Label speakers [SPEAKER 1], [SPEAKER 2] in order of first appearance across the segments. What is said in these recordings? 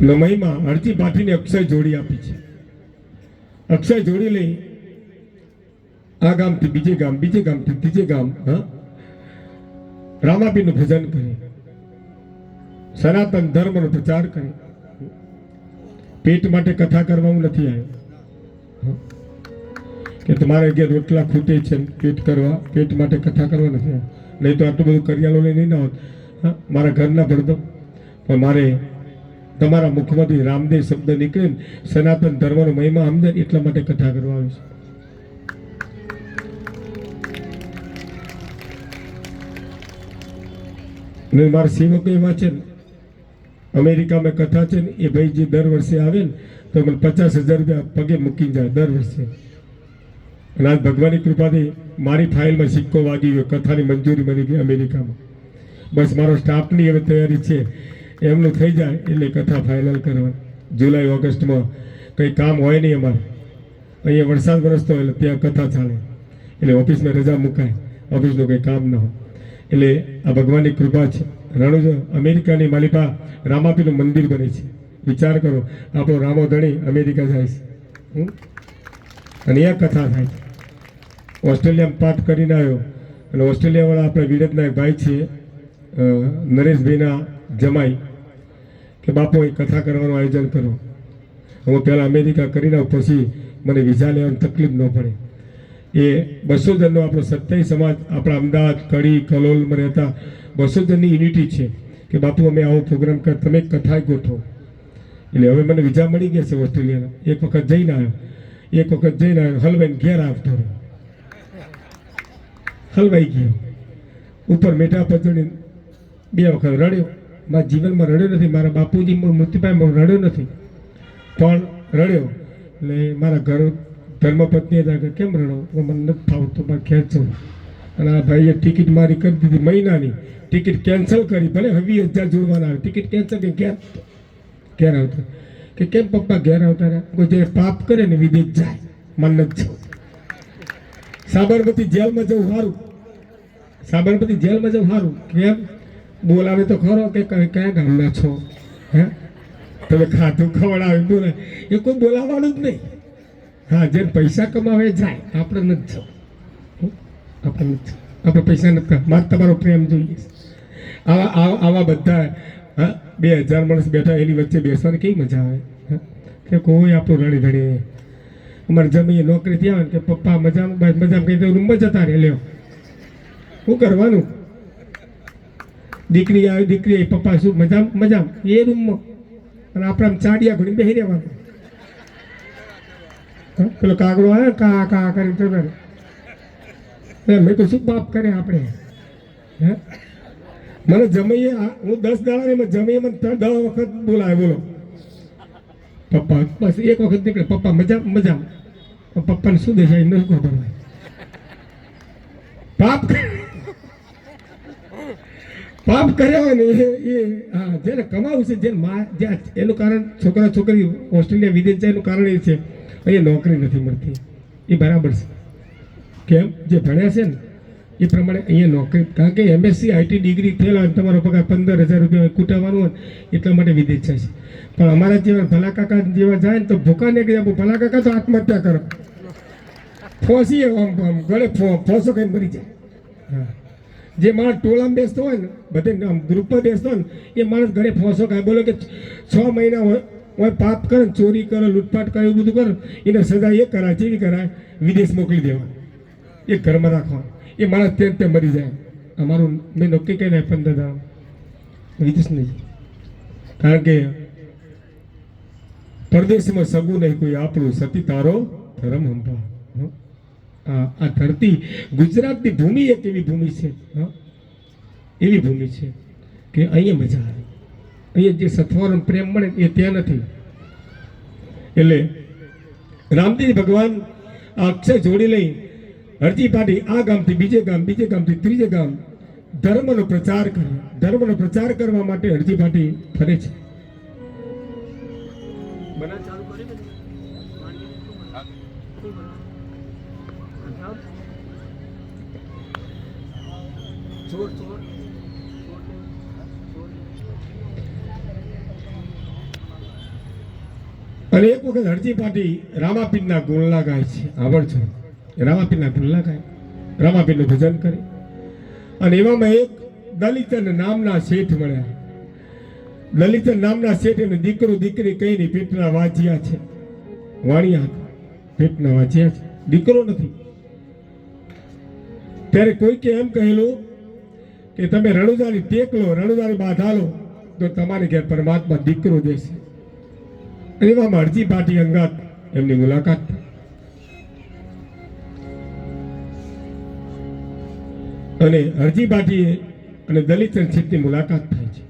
[SPEAKER 1] નમઈમાં અરજી પાઠીને અક્ષય જોડી આપી છે. અક્ષય જોડી લઈ આ ગામથી બીજે ગામ, બીજે ગામથી ત્રીજે ગામ રામાપીરનું ભજન કરે, સનાતન ધર્મનો પ્રચાર કરે. પેટ માટે કથા કરવા હું નથી આવ્યો કે તમારે ઘેર રોટલા ખૂટે છે પેટ કરવા, પેટ માટે કથા કરવા નથી આવ્યો. નહીં તો આટલું બધું કરિયાલો લઈને ના હોત. મારા ઘરના ભરતો પણ મારે તમારા મુખમાંથી રામદેવ શબ્દ નીકળે ને સનાતન ધર્મનો મહિમા સમજે એટલા માટે કથા કરવા આવી છે. ને મારા સેવકો એવા છે ને, અમેરિકામાં કથા છે ને, એ ભાઈ જે દર વર્ષે આવે ને તો મને 50,000 રૂપિયા પગે મૂકી જાય દર વર્ષે. અને આજ ભગવાનની કૃપાથી મારી ફાઇલમાં સિક્કો વાગી ગયો, કથાની મંજૂરી મળી ગઈ અમેરિકામાં. બસ મારો સ્ટાફની હવે તૈયારી છે, એમનું થઈ જાય એટલે કથા ફાઇનલ કરવાની. જુલાઈ ઓગસ્ટમાં કંઈ કામ હોય નહીં અમારે, અહીંયા વરસાદ વરસતો હોય એટલે ત્યાં કથા ચાલે, એટલે ઓફિસમાં રજા મુકાય, ઓફિસનું કંઈ કામ ન હોય. એટલે આ ભગવાનની કૃપા છે. રણુજ અમેરિકાની માલિપા રામાપીરનું મંદિર બને છે. વિચાર કરો, આપણો રામો ધણી અમેરિકા જાય છે અને અહીંયા કથા થાય છે. ઓસ્ટ્રેલિયામાં પાઠ કરીને આવ્યો અને ઓસ્ટ્રેલિયાવાળા આપણે વિરતના એક ભાઈ છે, નરેશભાઈના જમાઈ, કે બાપુ એ કથા કરવાનું આયોજન કરો. હું પહેલાં અમેરિકા કરીને આવું, પછી મને વિઝા લેવાની તકલીફ ન પડે. એ 200 જણનો આપણો 27 સમાજ આપણા અમદાવાદ, કડી, કલોલમાં રહેતા 200 જણની યુનિટી છે કે બાપુ અમે આવો પ્રોગ્રામ કર, તમે કથા ગોઠવો. એટલે હવે મને વિઝા મળી ગયા છે ઓસ્ટ્રેલિયાના. એક વખત જઈને આવ્યો, હલવાઈને ઘેર આવતો રહ્યો, હલવાઈ ગયો. ઉપર મેઢા પચડી 2 વખત રડ્યો. મારા જીવનમાં રડ્યો નથી, મારા બાપુજી મૃત્યુપાય રડ્યો નથી, પણ રડ્યો. એટલે મારા ઘર ધર્મપત્ની હતા કે કેમ રડો? મને નથી ફાવતું, મારે ઘેર છું. અને આ ભાઈએ ટિકિટ મારી કરી દીધી, મહિનાની ટિકિટ કેન્સલ કરી, ભલે 20,000 જોડવાના આવે, ટિકિટ કેન્સલ કરી ઘેર આવતા. કે કેમ પપ્પા ઘેર આવતા રહ્યા? કોઈ જે પાપ કરે ને વિદેશ જાય, મન નથી જવું. સાબરમતી જેલમાં જવું સારું, સાબરમતી જેલમાં જવું સારું. કેમ? બોલાવે તો ખરો કે કયા ગામના છો, હે તમે ખાધું ખવડાવે બોલે, એ કોઈ બોલાવવાનું જ નહીં. હા, જે પૈસા કમાવે જાય, આપણે નથી જવું, આપણે નથી, આપણે પૈસા નથી. મારે તમારો પ્રેમ જોઈએ. આવા બધા 2,000 માણસ બેઠા, એની વચ્ચે બેસવાની કેવી મજા આવે કે કોઈ આપણું રડી રડી. અમારે જમીએ નોકરીથી આવે ને કે પપ્પા મજામાં કહી દે, રૂમમાં જતા રહે. લ્યો શું કરવાનું? દીકરી આવી, પપ્પા શું મજામ એ રૂમમાં, અને આપણે ચાડિયા ઘડી બેસી રહેવાનું. પેલો કાગડો આવે કા કા કરી તો મેં તો શું પાપ કરે આપણે? હે મને જમીએ, હું 10 દાડા જમીએ, મને 10 વખત બોલાવે, બોલો પપ્પા. બસ એક વખત નીકળે પપ્પા મજામ. પપ્પાને શું દેખાય એમને શું ખબર હોય? પાપ કર્યા હોય ને એ હા, જેને કમાવું છે, જેને એનું કારણ છોકરા છોકરી ઓસ્ટ્રેલિયા વિદેશ જાય એનું કારણ એ છે અહીંયા નોકરી નથી મળતી. એ બરાબર છે. કેમ? જે ભણ્યા છે ને એ પ્રમાણે અહીંયા નોકરી, કારણ કે MSc IT ડિગ્રી થયેલા હોય, તમારો પગાર 15,000 રૂપિયા કૂટાવવાનું હોય, એટલા માટે વિદેશ જાય છે. પણ અમારા જેવા ભલા કાકા જેવા જાય ને તો ભૂકા ને ગયા, ભલા કાકા તો આત્મહત્યા કરો, ફોસી ગળે ફોસો કઈ મરી જાય. હા, જે માણસ ટોળામાં બેસતો હોય ને, બધે ગ્રુપમાં બેસતો હોય ને, એ માણસ ઘરે ફોસો ખાય. બોલો કે 6 મહિના હોય પાપ કરે, ચોરી કરે, લૂંટફાટ કરે, એવું બધું કરે, એને સજા એ કરાય, જેવી કરાય, વિદેશ મોકલી દેવા, એ ઘરમાં રાખવા. એ માણસ તે મરી જાય. અમારું મેં નક્કી કરી નાખ્યું 15 દાડા વિદેશ નહીં, કારણ કે પરદેશમાં સગું નહીં કોઈ આપણું, સતી તારો ધર્મ હંપા. આ ધરતી ગુજરાતની ભૂમિ એક એવી ભૂમિ છે, એવી ભૂમિ છે કે અહીંયા મજા આવે. અહીંયા જે સથવારો પ્રેમ મળે એ ત્યાં નથી. એટલે રામદેવ ભગવાન આ અક્ષય જોડી લઈ અરજી પાડી આ ગામથી બીજે ગામ, બીજે ગામથી ત્રીજે ગામ ધર્મનો પ્રચાર કરે. ધર્મનો પ્રચાર કરવા માટે અરજી પાડી ફરે છે. અને એક વખત હરજી પાટી રામાપીરના ગુણલા ગાય છે, આવડ છે, રામાપીરના ગુણલા ગાય, રામાપીરનું ભજન કરે. અને એવામાં એક દલિતન નામના શેઠ મળ્યા. દલિતન નામના શેઠ એને દીકરો દીકરી કહીને પેટના વાંચ્યા છે, વાણિયા હતા, પેટના વાંચ્યા છે, દીકરો નથી. ત્યારે કોઈકે એમ કહેલું કે તમે રણુજાની ટેક લો, રણુજાની બાધા લો તો તમારે ઘેર પરમાત્મા દીકરો દેશે. એવામાં હરજી પાટી અંગાત એમની મુલાકાત થઈ. અને હરજી પાટીએ અને દલિતચંદ શેઠની મુલાકાત થાય છે.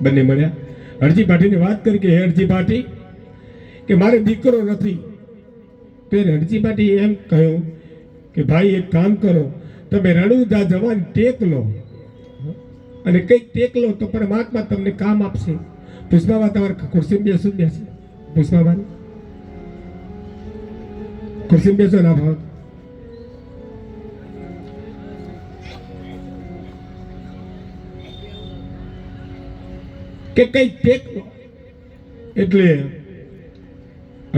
[SPEAKER 1] બંને મળ્યા. હરજી પાટીને વાત કરી કે હે હરજી પાટી કે મારે દીકરો નથી. ત્યારે હરજી પાટી એમ કહ્યું કે ભાઈ એક કામ કરો, તમે રણુજા જવાની ટેક લો અને કંઈક ટેક લો તો પરમાત્મા તમને કામ આપશે. પુષ્પાબા તમારે ખુરશી બેસો, બેસે પુષ્પાબા ખુરશી બેસો ના ભાવ કે કઈ ટેક લો. એટલે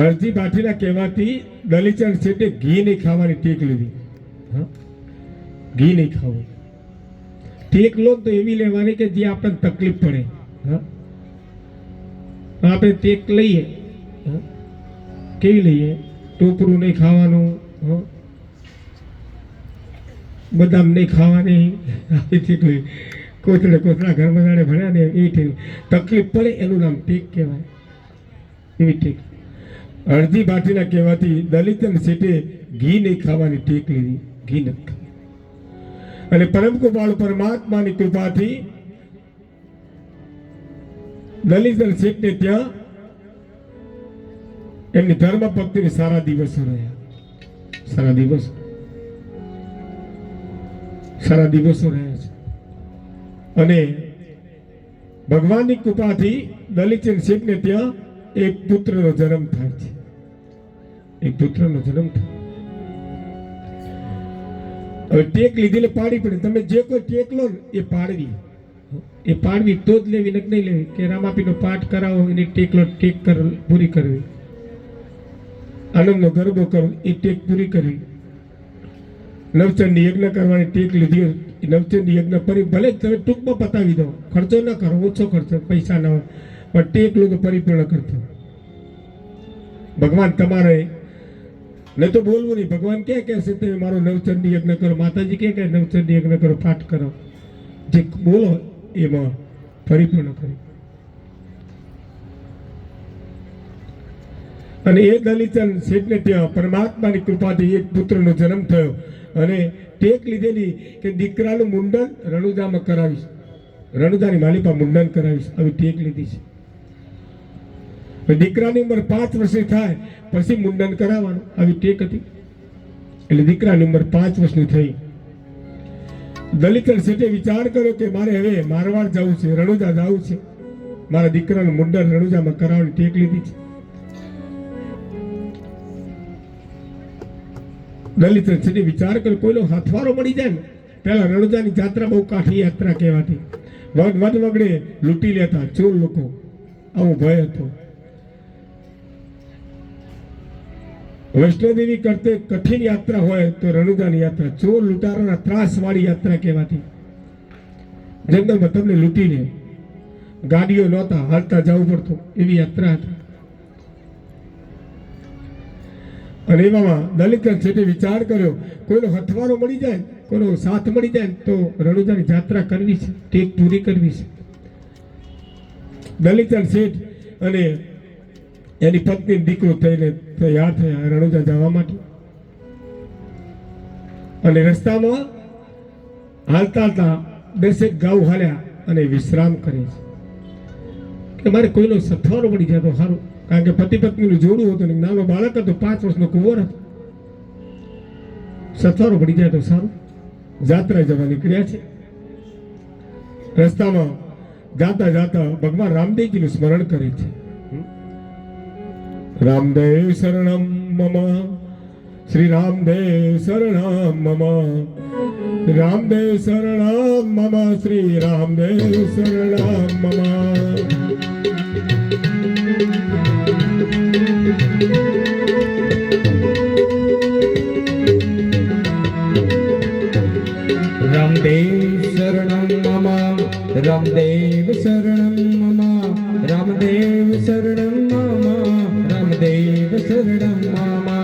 [SPEAKER 1] હરજી પાટીના કહેવાથી દલિતચંદ શેઠે ઘી નહીં ખાવાની ટેક લીધી. ઘી નહીં ખાવું. ટેક લો તો એવી લેવાની કે જે આપણને તકલીફ પડે. આપણે ટેક લઈએ, કેવી લઈએ? ટોપરું નહીં ખાવાનું, બદામ નહીં ખાવાની, આવી ટેક લઈ. કોતરા ઘરમાં જાણે ભણ્યા ને એ તકલીફ પડે એનું નામ ટેક કહેવાય. એવી ટેક હરજી પાટીના કહેવાથી દલિતચંદ શેઠે ઘી નહીં ખાવાની ટેક લીધી. ઘી નથી ખાવી. અને પરમ કૃપાળુ પરમાત્માની કૃપાથી દલિતચંદ શેઠને ત્યાં એમની ધર્મ ભક્તિની સારા દિવસો રહ્યા. સારા દિવસો રહ્યા છે. અને ભગવાનની કૃપાથી દલિતચંદ શેઠને ત્યાં એક પુત્રનો જન્મ થાય છે. એક પુત્રનો જન્મ થાય. હવે ટેક લીધેલી પાડી પડે. તમે જે કોઈ ટેક લો ને એ પાડવી તો જ લેવી, નક નહીં લેવી. કે રામાપીનો પાઠ કરાવો એની ટેક લો, ટેક પૂરી કરવી. આનંદનો ગરબો કરવો એ ટેક પૂરી કરવી. નવચંડી યજ્ઞ કરવાની ટેક લીધી. નવચંડી યજ્ઞ ભલે તમે ટૂંકમાં પતાવી દો, ખર્ચો ન કરો, ઓછો ખર્ચો, પૈસા ન હોય, પણ ટેક લો તો પરિપૂર્ણ કરતો. ભગવાન તમારે નહીં તો બોલવું નહીં. ભગવાન ક્યાં કહેશે તમે મારો નવચંડી યજ્ઞ કરો, માતાજી કે નવચંડી યજ્ઞ કરો, પાઠ કરો, જે બોલો એમાં પરિપૂર્ણ કરી. અને એ દલિતચંદ શેઠને ત્યાં પરમાત્માની કૃપાથી એક પુત્રનો જન્મ થયો. અને ટેક લીધેલી કે દીકરાનું મુંડન રણુજામાં કરાવીશ, રણુજાની માલિપા મુંડન કરાવીશ, આવી ટેક લીધી છે. દીકરાની ઉંમર 5 વર્ષની થાય પછી મુંડન કરાવવાનું, આવી ટેક હતી. એટલે દીકરાની ઉંમર 5 વર્ષની થઈ. દલિતચંદ શેઠે વિચાર કર્યો કે મારે હવે મારવાડ જવું છે, રણુજા જવું છે, મારા દીકરાનું મુંડન રણુજામાં કરાવવાની ટેક લીધી છે. દલિતચંદ શેઠે વિચાર કર્યો કોઈનો હાથવારો મળી જાય ને. પહેલા રણુજાની જાત્રા બહુ કાઠી યાત્રા કહેવાતી. વડ વગડે લૂંટી લેતા ચોર લોકો, આવો ભય હતો. વૈષ્ણોદેવી કરતે કઠિન યાત્રા હોય તો રણુજાની યાત્રા ચોર લૂંટારાના ત્રાસવાળી યાત્રા કહેવાતી. જંગલમાં તમને લૂંટી લે, ગાડીઓ નહોતા, હાલતા જવું પડતું, એવી યાત્રા હતી. અને એવામાં દલિતચંદ શેઠે વિચાર કર્યો કોઈનો હથવારો મળી જાય, કોઈનો સાથ મળી જાય તો રણુજાની યાત્રા કરવી છે, ટેક પૂરી કરવી છે. દલિતચંદ શેઠ અને એની પત્ની દીકરો થઈને તૈયાર થયા રણુજા જવા માટે. અને રસ્તામાં હાલતા દસેક ગાઉ હાલ્યા અને વિશ્રામ કરે છે કે મારે કોઈનો સથવારો મળી જાય તો સારું. કારણ કે પતિ પત્નીનું જોડું હતું, નાનો બાળક હતો, 5 વર્ષનો કુંવર હતો. સથવારો મળી જાય તો સારું. જાત્રા જવા નીકળ્યા છે. રસ્તામાં જાતા જાતા ભગવાન રામદેવજીનું સ્મરણ કરે છે. રામદેવ શરણમ મમ, શ્રી રામદેવ શરણમ મમ, રામદેવ શરણમ મમ, શ્રી રામદેવ શરણમ મમ.
[SPEAKER 2] શરણમ મામા રામદેવ શરણમ મામા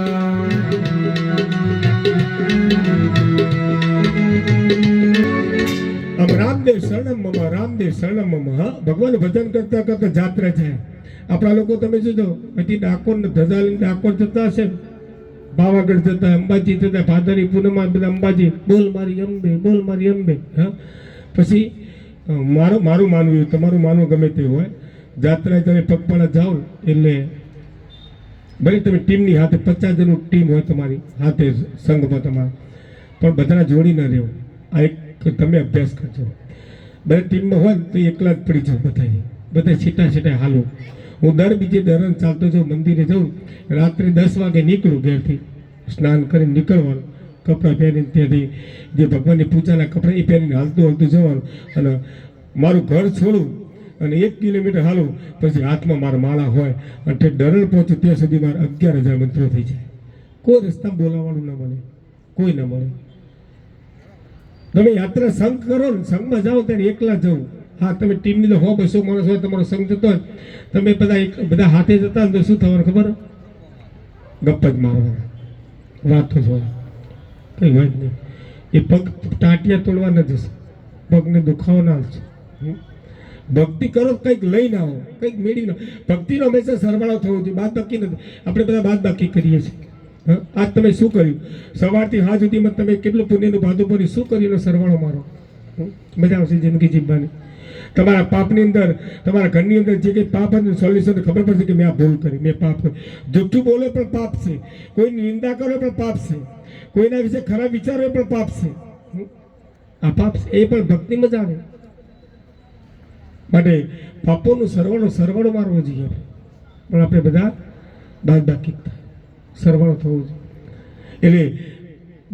[SPEAKER 1] આમ રામદેવ શરણમ મમા રામદેવ શરણમ મમા. હા, ભગવાન ભજન કરતા કરતા જાત્રા જાય. આપણા લોકો તમે જોજો હજી ડાકોર ને ધજા લઈને ડાકોર જતા હશે, પાવાગઢ જતા, અંબાજી જતા, ભાદરવી પૂનમમાં બધા અંબાજી બોલ મારી અંબે, બોલ મારી અંબે. હા, પછી મારું માનવું એવું, તમારું માનવું ગમે તે હોય, જાત્રાએ તમે પગપાળા જાઓ એટલે ભલે તમે ટીમની હાથે 50 જણનું ટીમ હોય તમારી હાથે સંઘમાં તમારા, પણ બધાના જોડી ન રહેવું. આ એક તમે અભ્યાસ કરજો. બધા ટીમમાં હોય ને તો એકલા જ પડી જાઓ, બધા છેટા હાલો. હું દર બીજે દરરોજ ચાલતો જાઉં, મંદિરે જાઉં, રાત્રે 10 વાગે નીકળું ઘેરથી, સ્નાન કરીને નીકળવાનું, કપડાં પહેરીને ત્યાંથી જે ભગવાનની પૂજાના કપડાં એ પહેરીને હાલતું જવાનું, અને મારું ઘર છોડું અને 1 કિલોમીટર હાલું, પછી હાથમાં મારા માળા હોય અને તે દરણ પહોંચું ત્યાં સુધી મારા 11,000 મંત્રો થઈ જાય. કોઈ રસ્તા બોલાવવાનું ન મળે, કોઈ ન મળે. તમે યાત્રા સંઘ કરો ને, સંઘમાં જાઓ ત્યારે એકલા જવું. હા, તમે ટીમની તો 100-200 માણસ હોય, તમારો સંઘ જતો હોય, તમે બધા હાથે જતા ને તો શું થવાનું ખબર? ગપ્પ જ મારવાના, વાતો જ હોય, કંઈ હોય જ નહીં. એ પગ ટાંટિયા તોડવા ન જશે, પગને દુખાવો ના છે. ભક્તિ કરો, કંઈક લઈને આવો, કંઈક મેળવી લો. ભક્તિનો હંમેશા સરવાળો થવો જોઈએ, બાદ બાકી નથી. આપણે બધા બાદ બાકી કરીએ છીએ. આજ તમે શું કર્યું, સવારથી હાજ સુધીમાં તમે કેટલું પુણ્યનું ભાદું ભર્યું, શું કર્યું એનો સરવાળો મારો. મજા આવશે જિંદગી જીવવાની. તમારા પાપની અંદર, તમારા ઘરની અંદર જે કંઈ પાપ હતું સોલ્યુશન ખબર પડશે કે મેં આ ભૂલ કરી, મેં પાપ કર્યું. જુઠ્ઠું બોલે પણ પાપ છે, કોઈની નિંદા કરો પણ પાપ છે, કોઈના વિશે ખરાબ વિચારો પણ પાપ છે. આ પાપ છે, એ પણ ભક્તિમાં જ આવે. માટે પાપોનું સરવાળો મારવો જોઈએ, પણ આપણે બધા બાદ બાકી સરવાળો થવો જોઈએ. એટલે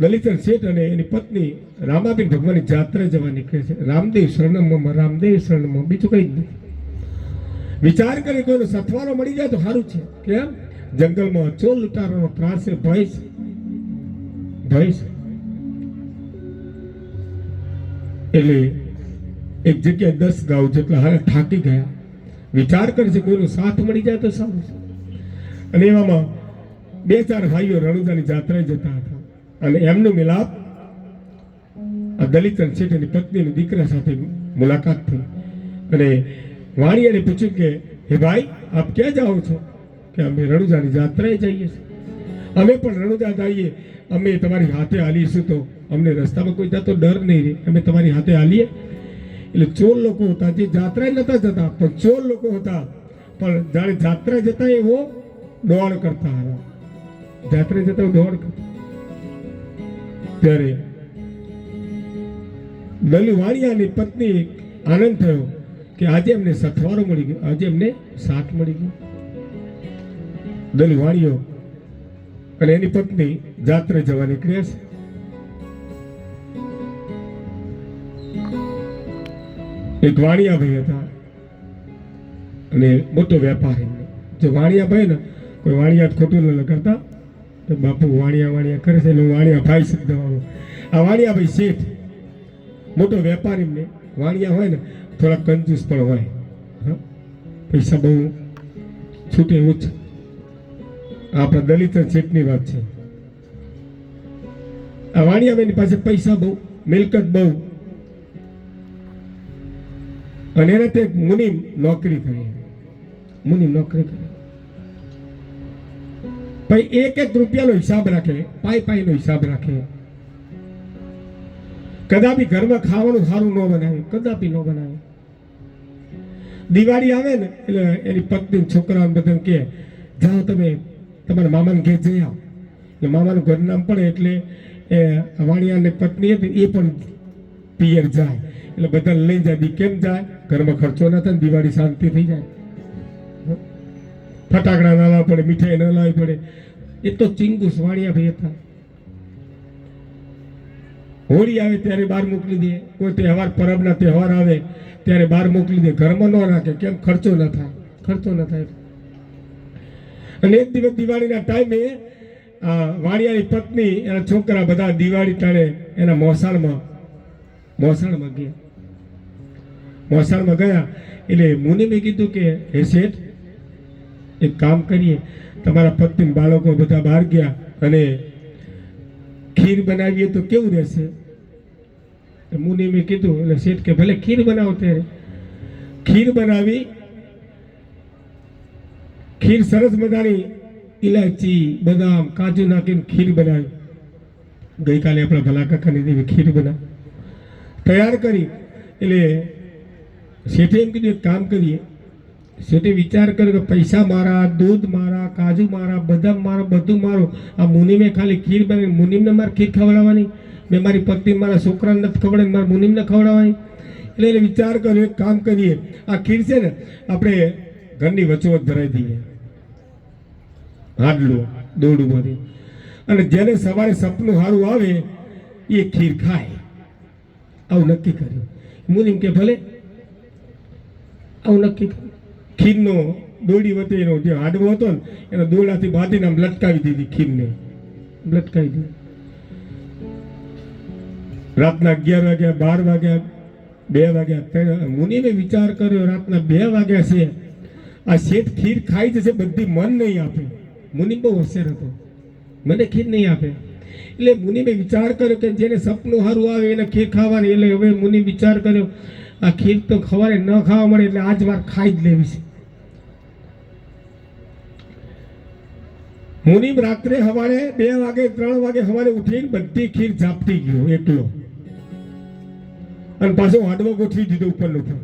[SPEAKER 1] દલિતર શેઠ અને એની પત્ની રામાબેન ભગવાનની જાત્રા જવા નીકળે છે. રામદેવ શરણમ, રામદેવ શરણમ, બીજું કંઈ જ નથી. વિચાર કરે કોઈનો સથવારો મળી જાય તો સારું છે. કેમ? જંગલમાં ચોર લૂંટારાનો ત્રાસ છે, ભય છે. એટલે એક જગ્યાએ 10 ગાઉ જેટલા હાલ થાકી ગયા. વિચાર કરે છે કોઈનો સાથ મળી જાય તો સારું છે. અને એવામાં 2-4 ભાઈઓ રણુદાની જાત્રાએ જતા હતા, અને એમનો મિલાપ આ દલિત શેઠની પત્નીની દીકરા સાથે મુલાકાત થઈ. અને વાણિયાને પૂછ્યું કે હે ભાઈ, આપ ક્યાં જાઓ છો? કે અમે રણુજાની જાત્રાએ જઈએ છીએ. અમે પણ રણુજા જઈએ, અમે તમારી હાથે હાલીશું તો અમને રસ્તામાં કોઈ જતો ડર નહીં રહે, અમે તમારી હાથે હાલીએ. એટલે ચોર લોકો હતા, જે જાત્રાએ નતા જતા પણ ચોર લોકો હતા, પણ જાણે જાત્રા જતા એવો દોડ કરતા હતા. જાત્રા જતા દોડ કરતા. ત્યારે દલી વાણિયાની પત્ની આનંદ થયો કે આજે એમને સથવારો મળી ગયો, આજે એમને સાથ મળી ગયો. દલી વાણિયો અને એની પત્ની જાત્રા જવા નીકળ્યા છે. એક વાણિયાભાઈ હતા અને મોટો વેપારી. જો વાણિયાભાઈ ને કોઈ વાણિયા ખોટું ન કરતા, તો બાપુ વાણિયા કરે છે એટલે હું વાણિયાભાઈ શબ્દ વાળું. આ વાણિયાભાઈ શેઠ મોટો વેપારી ને વાણિયા હોય ને થોડા કંજૂસ પણ હોય. પૈસા બહુ છૂટે એવું છે. આપણા દલિત શેઠની વાત છે. આ વાણિયાભાઈની પાસે પૈસા બહુ, મિલકત બહુ, અને એને તે મુનિમ નોકરી કરી. ભાઈ 1-1 રૂપિયાનો હિસાબ રાખે, પાઈનો હિસાબ રાખે. કદાપી ઘરમાં ખાવાનું સારું ન બનાવે, કદાપી ન બનાવે. દિવાળી આવે ને એટલે એની પત્ની છોકરાઓ બધા કે જાઓ તમે તમારા મામાને ઘેર જઈ આવો. એટલે મામાનું ઘર નામ પડે એટલે એ વાણિયાની પત્ની હતી એ પણ પિયર જાય. એટલે બધા લઈ જાય. કેમ જાય? ઘરમાં ખર્ચો ના થાય, દિવાળી શાંતિ થઈ જાય. ફટાકડા ના લાવવા પડે, મીઠાઈ ના લાવવી પડે. એ તો ચિંગુસ વાણિયાભાઈ હતા. હોળી આવે ત્યારે બહાર મોકલી દે, કોઈ તહેવાર પરબના તહેવાર આવે ત્યારે બહાર મોકલી દે, ઘરમાં ન રાખે. કેમ? ખર્ચો ન થાય. અને એક દિવસ દિવાળીના ટાઈમે વાણિયાની પત્ની એના છોકરા બધા દિવાળી ટાણે એના મોસાળમાં ગયા. એટલે મુનિમે કીધું કે હે શેઠ, એક કામ કરીએ, તમારા પત્ની બાળકો બધા બહાર ગયા અને ખીર બનાવીએ તો કેવું રહેશે? મુનિમે કીધું એટલે શેઠ કે ભલે ખીર બનાવો. ત્યારે ખીર બનાવી, ખીર સરસ મજાની ઇલાયચી બદામ કાજુ નાખીને ખીર બનાવી. ગઈકાલે આપણા ભલા કાકાની દેવી ખીર બનાવી તૈયાર કરી. એટલે શેઠે એમ કીધું એક કામ કરીએ. શેઠે વિચાર કર્યો કે પૈસા મારા, દૂધ મારા, કાજુ મારા, બદામ મારો, બધું મારું. આ મુનિમે ખાલી ખીર બનાવી, મુનિમને મારે ખીર ખવડાવવાની, મેં મારી પત્ની મારા છોકરાને નથી ખવડાવી, મારા મુનિમને ખવડાવવાની. એટલે એને વિચાર કર્યો એક કામ કરીએ, આ ખીર છે ને આપણે ઘરની વચોવચ ધરાવી દઈએ, હાડલું દોરડુંમાંથી, અને જેને સવારે સપનું સારું આવે એ ખીર ખાય. આવું નક્કી કર્યું. મુનિમ કે ભલે, આવું નક્કી કર્યું. ખીરનો દોરડી વચ્ચે એનો જે હાડવો હતો ને એનો દોરડાથી બાંધીને આમ લટકાવી દીધી, ખીરને લટકાવી દીધી. રાતના 11 વાગ્યા, 12 વાગ્યા, 2 વાગ્યા. મુનિમે વિચાર કર્યો રાતના 2 વાગ્યા છે, આ શેઠ ખીર ખાઈ જશે, બધી મન નહીં આપે. મુનિમ બહુ હોશિયાર હતો, મને ખીર નહીં આપે. એટલે મુનિમે વિચાર કર્યો કે જેને સપનું સારું આવે એને ખીર ખાવાની. એટલે હવે મુનિ વિચાર કર્યો આ ખીર તો ખવારે ન ખાવા મળે એટલે આજ વાર ખાઈ જ લેવી છે. મુનિમ રાત્રે સવારે 2 વાગે 3 વાગે સવારે ઉઠીને બધી ખીર ઝાપટી ગયો એકલો, અને પાછો હાડવો ગોઠવી દીધો ઉપરનો ઉપર,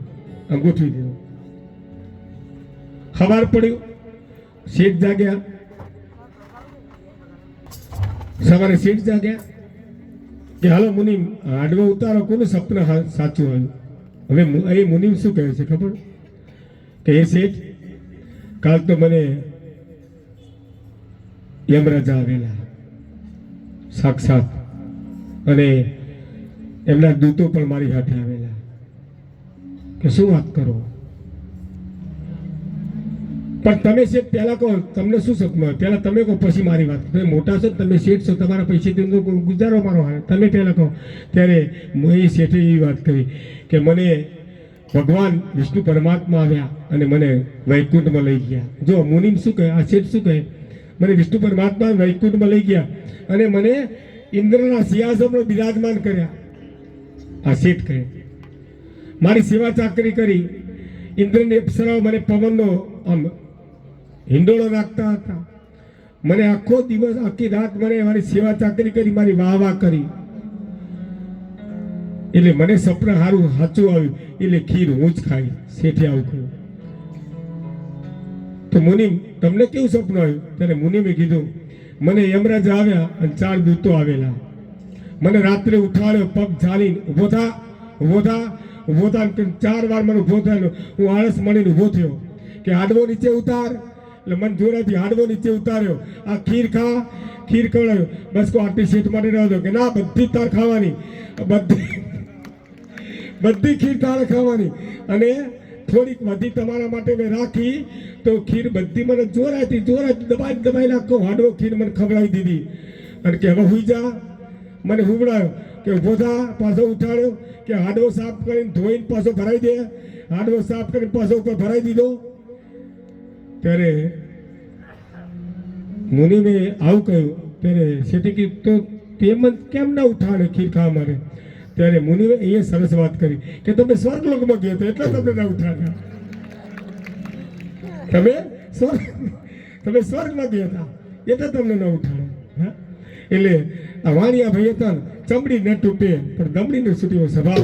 [SPEAKER 1] આમ ગોઠવી દીધો. સવાર પડ્યું, શેઠ જાગ્યા. સવારે શેઠ જાગ્યા કે હાલો મુનિમ હાડવો ઉતારો, કોનું સપનું સાચું આવ્યું. હવે એ મુનિમ શું કહે છે ખબર? કે એ શેઠ કાલ તો મને યમરાજા આવેલા સાક્ષાત, અને એમના દૂતો પણ મારી સાથે આવેલા. કે શું વાત કરો? પણ તમે શેઠ પહેલા કહો, તમને શું સપનું હોય? પહેલા તમે કહો, પછી મારી વાત. તમે મોટા છો, તમે શેઠ છો, તમારા પૈસેથી ગુજારો મારો હાલ, તમે પહેલા કહો. ત્યારે એ શેઠે એવી વાત કરી કે મને ભગવાન વિષ્ણુ પરમાત્મા આવ્યા અને મને વૈકુંઠમાં લઈ ગયા. જો મુનિમ શું કહે, આ શેઠ શું કહે? મને વિષ્ણુ પરમાત્મા વૈકુંઠમાં લઈ ગયા અને મને ઇન્દ્રના સિંહાસનમાં બિરાજમાન કર્યા. આ શેઠ કહે મારી સેવા ચાકરી કરી. ઇન્દ્રની અપ્સરાઓ મને પવનનો આમ હિંડોળો નાખતા હતા. મને આખો દિવસ આખી રાત મને મારી સેવા ચાકરી કરી, મારી વાહ વાહ કરી. એટલે મને સપના સારું સાચું આવ્યું, એટલે ખીર હું જ ખાઈ. શેઠે આવું કહ્યું. તો મુનિમ તમને કેવું સપનું આવ્યું? ત્યારે મુનિમે કીધું મને યમરાજા આવ્યા અને 4 દૂતો આવેલા. મને રાત્રે ઉઠાડ્યો, પગ ઝાલીને ઊભો થા, ઊભો થા, ઊભો થા. 4 વાર મને ઊભો થયેલો. હું આળસ મળીને ઊભો થયો કે હાડવો નીચે ઉતાર. એટલે મને જોરાથી હાડવો નીચે ઉતાર્યો. આ ખીર ખા, ખીર ખવડાવ્યો. બસ કો આટલી શેઠ માટે રહ્યો હતો કે ના, બધી તાર ખાવાની, બધી ખીર તારે ખાવાની, અને થોડીક વધી તમારા માટે મેં રાખી. તો ખીર બધી મને જોરાથી દબાઈ નાખો હાડવો ખીર મને ખવડાવી દીધી. અને કે હવે હુઈ જા. મને હુવડાયો કે ઊભો થા, પાછો ઉઠાડ્યો કે હાડવો સાફ કરીને ધોઈને પાછો ભરાઈ દે. હાડવો સાફ કરીને પાછો ઉપર ભરાઈ દીધો. ત્યારે મુનિમે આવું કહ્યું. ત્યારે શેઠે કીધું તો તેમ કેમ ના ઉઠાડે ખીર ખાવા માટે? ત્યારે મુનિએ એ સરસ વાત કરી કે તમે સ્વર્ગલોકમાં ગયા હતા એટલે તમને ના ઉઠાડ્યા. તમે સ્વર્ગમાં ગયા હતા એટલે તમને ન ઉઠાડ્યા. એટલે આ વાણિયા ભાઈ હતા ને, ચમડી ન તૂટે પણ દમડી ન છૂટ્યો સ્વભાવ.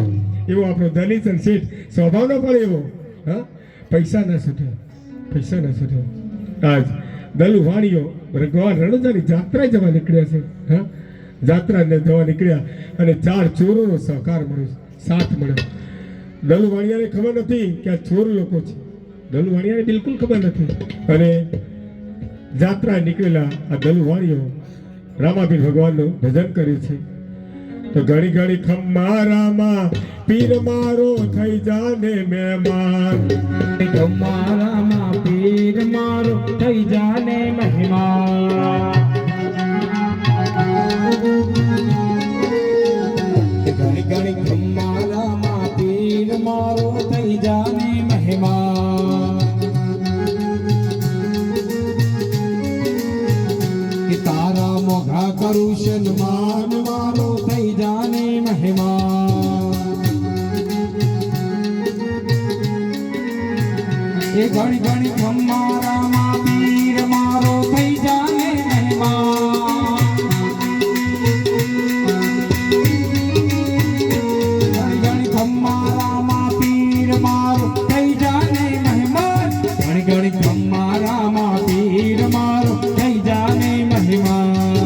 [SPEAKER 1] એવો આપણો દલિત અને શેઠ સ્વભાવ ન પડે એવો. હા, પૈસા ના છૂટે, પૈસા ના છૂટે. આજ દલુ વાણીઓ ભગવાન રણુજાની જાત્રા જવા નીકળ્યા છે. હા, જાત્રાને જવા નીકળ્યા અને 4 ચોરોનો સહકાર મળ્યો, સાથ મળ્યો. દલુ વાણિયાને ખબર નથી કે આ ચોર લોકો છે. દલુ વાણિયાને બિલકુલ ખબર નથી. અને જાત્રા નીકળેલા આ દલુ વાણીઓ રામાપીર ભગવાનનું ભજન કરે છે. તો ઘણી ઘણી ખમ્મા રામા પીર મારો થઈ જાને મહેમાન.
[SPEAKER 2] ખમ્મા રામા પીર મારો થઈ જાને મહેમાન. ઘણી ઘણી ખમ્મા રામા પીર મારો થઈ જાને મહેમાન. તારું સન્માન મારો થઈ જાને મહેમાન એ ઘણી ઘણી ખમ્મારા માં પીર મારો થઈ જાને મહેમાન ઘણી ઘણી ખમ્મારા માં પીર મારો થઈ જાને મહેમાન ઘણી ઘણી ખમ્મારા માં પીર મારો થઈ જાને મહેમાન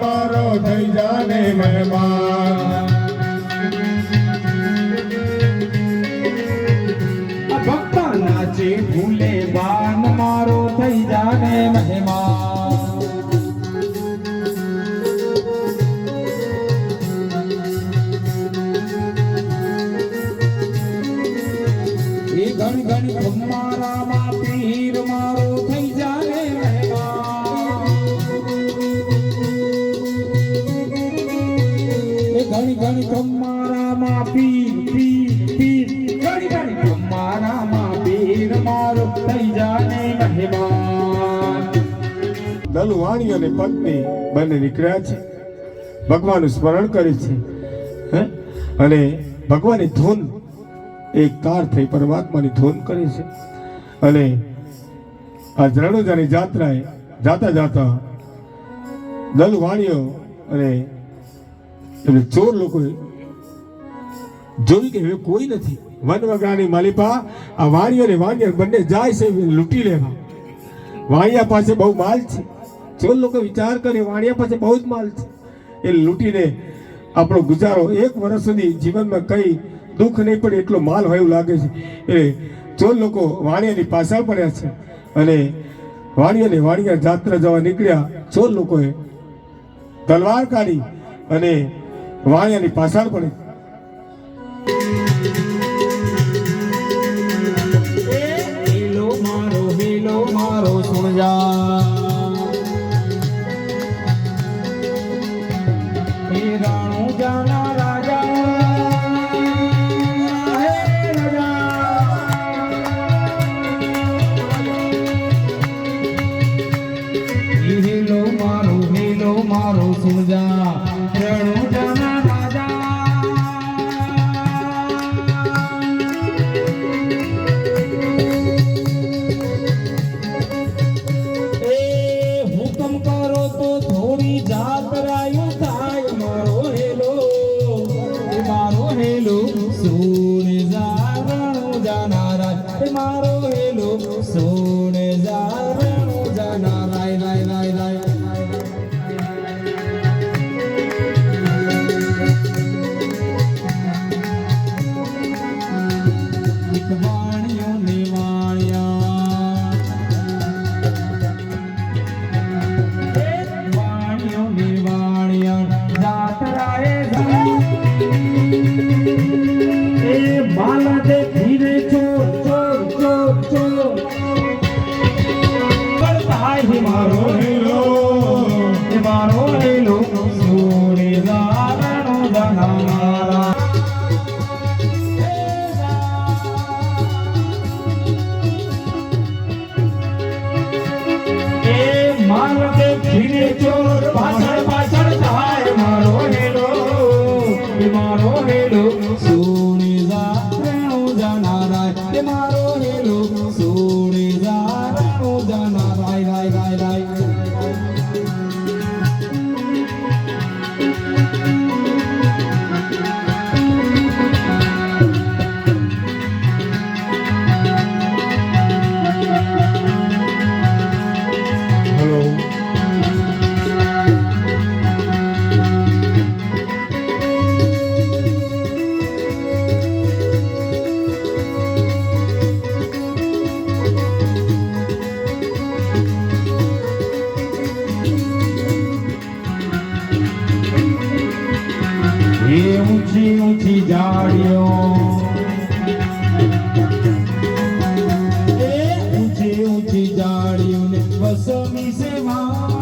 [SPEAKER 1] મારો થઈ જાને મહેમાન
[SPEAKER 2] ભક્તા નાચે ભૂલે બાન મારો થઈ જાને મહેમાન એ ઘણી ઘણી ખમ્મારા માં પીર મારો થઈ જાને મહેમાન એ ઘણી ઘણી ખમ્મારા માં પીર પીર પીર ઘણી ઘણી ખમ્મારા માં પીર મારો થઈ જાને મહેમાન
[SPEAKER 1] દલવાણી અને પત્ની બંને નીકળ્યા છે ભગવાનનું સ્મરણ કરે છે હે? અને ભગવાનની ધૂન એક તાર થઈ પરમાત્માની ધૂન કરે છે અને આ રણુજાની જાત્રાએ જાતા જાતા દલવાણીઓ અને એટલે ચોર લોકોએ જોયું કે હવે કોઈ નથી વન વગડાની માલિપા આ વાણીઓ ને વાણિયા બંને જાય છે લૂંટી લેવા વાણિયા પાસે બહુ માલ છે ચોર લોકો વિચાર કરે વાણિયા પાસે બહુ જ માલ છે એ લૂંટીને આપણો ગુજારો એક વર્ષ સુધી જીવનમાં કઈ દુઃખ નહીં પડે એટલો માલ હોય એવું લાગે છે એટલે ચોર લોકો વાણિયાની પાછળ પડ્યા છે અને વાણિયા જાત્રા જવા નીકળ્યા ચોર લોકોએ તલવાર કાઢી અને વાણિયાની પાછળ પડે
[SPEAKER 2] હેલો મારો સુણજા હે રાણુ જાના રાજા હે રાજા હેલો મારો સુણજા રાણુ જાના મારો હેલો સોને જારણો જાના રાય રાય રાય રાય એક વાણિયો ને વાણિયા વાણિયો ને વાણિયા જાતરાએ એ બાલા દે ધીરે ચોર મારો હેલો સોને જારણો જાના એ મારો દે ધીરે ચોર પાછળ પાછળ થાય મારો હેલો સોને જારણો જાના રાય મારો હેલો સોને જારણો જાના રાય રાય રાય રાય
[SPEAKER 1] હેલો
[SPEAKER 2] ઊંચી ઊંચી જાળીઓ ઊંચી ઊંચી જાળીઓને વસમી સેવા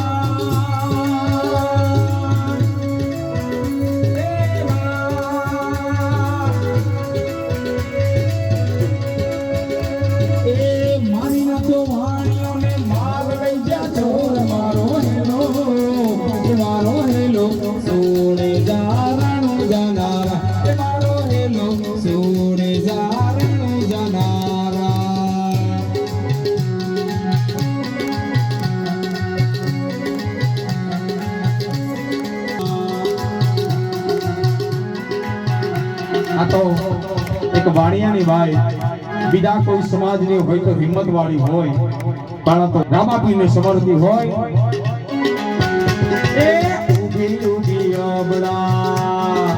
[SPEAKER 2] આ તો એક વાણિયાની બાઈ બીજા કોઈ સમાજની હોય તો હિંમત વાળી હોય પણ આ તો રામાપીરને સમર્પિત હોય એ ઉભી ઉભી અબળા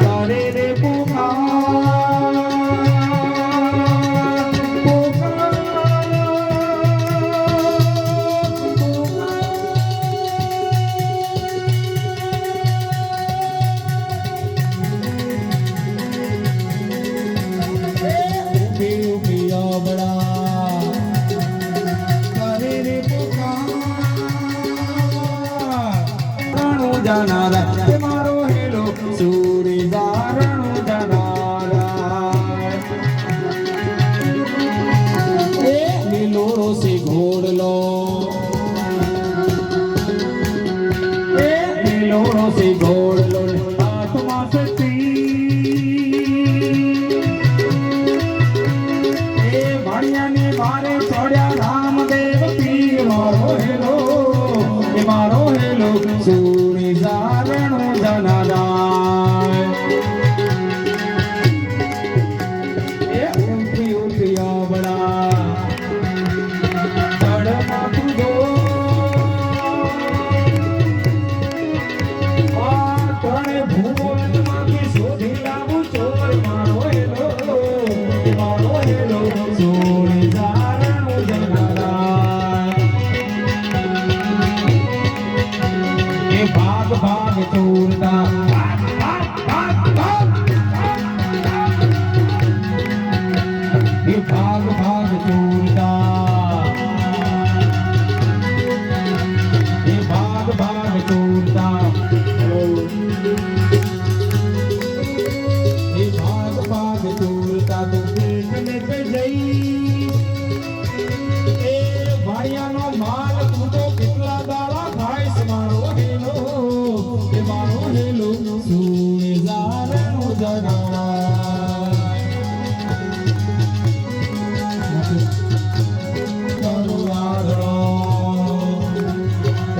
[SPEAKER 2] તારે રે જાનારા તે મારો હેલો સૂરી દારણો જાનારા એ લીલોરો સે ઘોડલો એ લીલોરો સે ઘોડલો હાથમાં સતી એ વાણિયાની મારે ચડ્યા રામદેવ પીર મારો હેલો એ મારો હેલો સૂરી જારણો જનારાય એ ઉઠી ઉઠી આવડા તડમાં તુજો આ તણે ભૂવનમાંથી શોધી લાવું ચોર મારો હેલો સૂરી જારણો જનારાય એ ભાગ ભાગ ચોરતા ભાગ ભાગ ભાગ ભાગ એ ભાગ ભાગ ચોરતા એ ભાગ ભાગ ચોરતા એ ભાગ ભાગ ચોરતા તો દેખને કે જઈ એ ભાઈયાનો માલ તું તો કેટલા દાડા ખાઈશ મારો હેલો એ મારો હેલો સૂરે જારણો જનારાય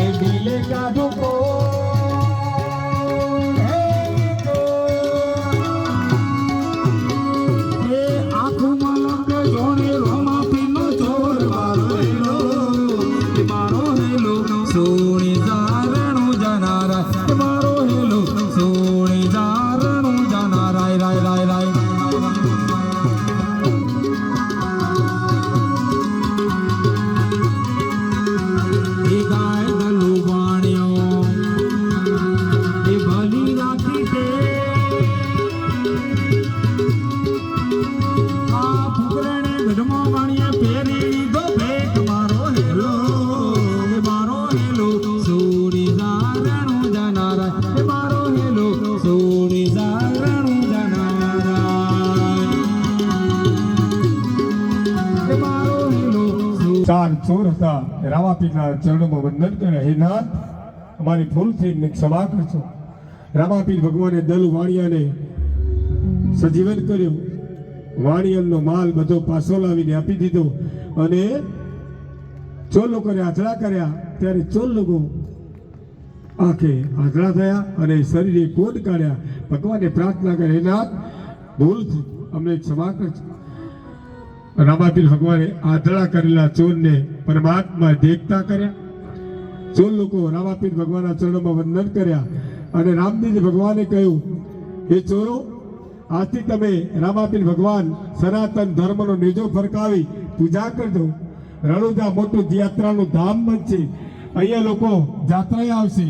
[SPEAKER 2] એ દિલે કાઢો કો એ આંખમાં લંબે જોડે રામાપીરનો ચોર મારો હેલો એ મારો હેલો સૂરે જારણો જનારાય એ મારો હેલો સૂરે જારણો જનારાય રાય રાય રાય એ ગાય દલુ વાણ્યો એ ભલી રાખી દે આ ફુકરણે ગઢમાં વાણિયા પહેરી લીધો ભેટ મારો હેલો એ મારો હેલો સૂરી જારણો જનારાય એ મારો હેલો સૂરી જારણો જનારાય એ મારો હેલો
[SPEAKER 1] ચાર ચોર હતા રામાપીરના ચરણોમાં વંદન કરે હે નાથ અમારી ભૂલ થઈ ક્ષમા કરજો. રામાપીર ભગવાને દલ વાણિયાને સજીવન કર્યું, વાણિયલનો માલ બધો પાછો લાવીને આપી દીધો અને ચોર લોકોને આંધળા કર્યા. ત્યારે ચોર લોકો આંખે આંધળા થયા અને શરીરે કોડ કાઢ્યા. ભગવાને પ્રાર્થના કરી હે નાથ ભૂલ થઈ અમને ક્ષમા કરજો. રામાપીર ભગવાને આંધળા કરેલા ચોરને પરમાત્મા દેખતા કર્યા. ચોર લોકો રામાપીર ભગવાનના ચરણોમાં વંદન કર્યા અને રામદેવજી ભગવાને કહ્યું, હે ચોરો, આજથી તમે રામાપીર ભગવાન સનાતન ધર્મનો નેજો ફરકાવી પૂજા કરજો. રણુજા મોટું યાત્રાનું ધામ બનશે. અહીંયા લોકો જાત્રાએ આવશે.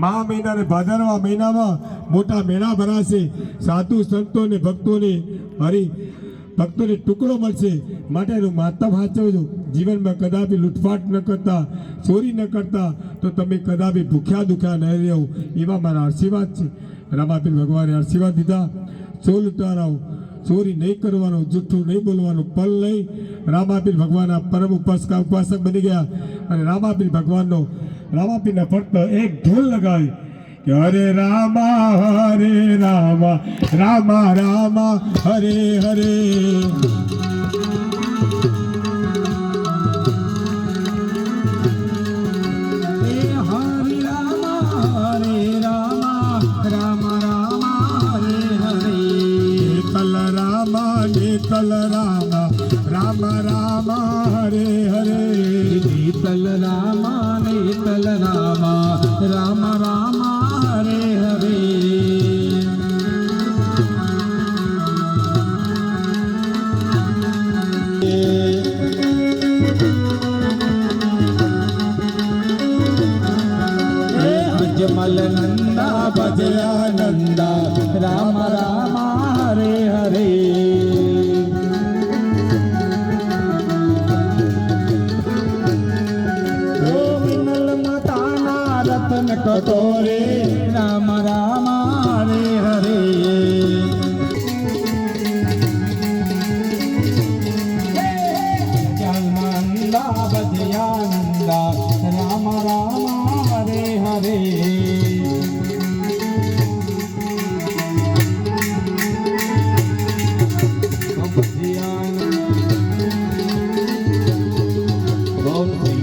[SPEAKER 1] મા મહિના અને ભાદરવા મહિનામાં મોટા મેળા ભરાશે. સાધુ સંતો ને ભક્તોને ભક્તોને ટુકડો મળશે. માટેનું માતમ હાચવજો. જીવનમાં કદાપી લૂંટફાટ ન કરતા, ચોરી ન કરતા, તો તમે કદાપી ભૂખ્યા દુખ્યા નહીં રહો. એવા મારા આશીર્વાદ છે. રામાપીર ભગવાને આશીર્વાદ દીધા. ચોર લૂંટારાઓ ચોરી નહીં કરવાનો, જૂઠું નહીં બોલવાનું પલ નહીં. રામાપીર ભગવાનના પરમ ઉપાસક બની ગયા અને રામાપીરના ફક્ત એક ઢોલ લગાવી કે હરે રામા રામા રામા હરે હરે. હરે રામા શીતલ રામ રામ રામ હરે હરે
[SPEAKER 2] શીતલ રામા નીતલ રામા રામ રામ હરે હરે અજમલ નંદા ભજયા નંદા રામ રામ હરે હરે વિમલ મતાના રતન કટોરે રામ રામ હરે હરે જન્મંદા ભજયાનંદા રામ રામ હરે હરે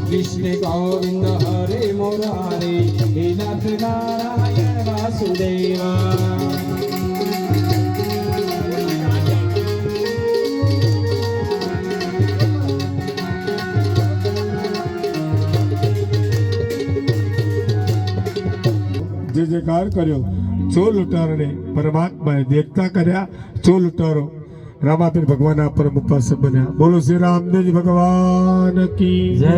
[SPEAKER 2] कृष्ण गोविंद हरे मुरारे हे नाथ नारायण वासुदेवा
[SPEAKER 1] જે જયકાર કર્યો ચો લૂંટારને પરમાત્માએ દેખતા કર્યા ચો લૂંટારો રામાપીર ભગવાનના પરમ ઉપાસક બન્યા. બોલો શ્રી રામદેવ ભગવાન કી
[SPEAKER 2] જય.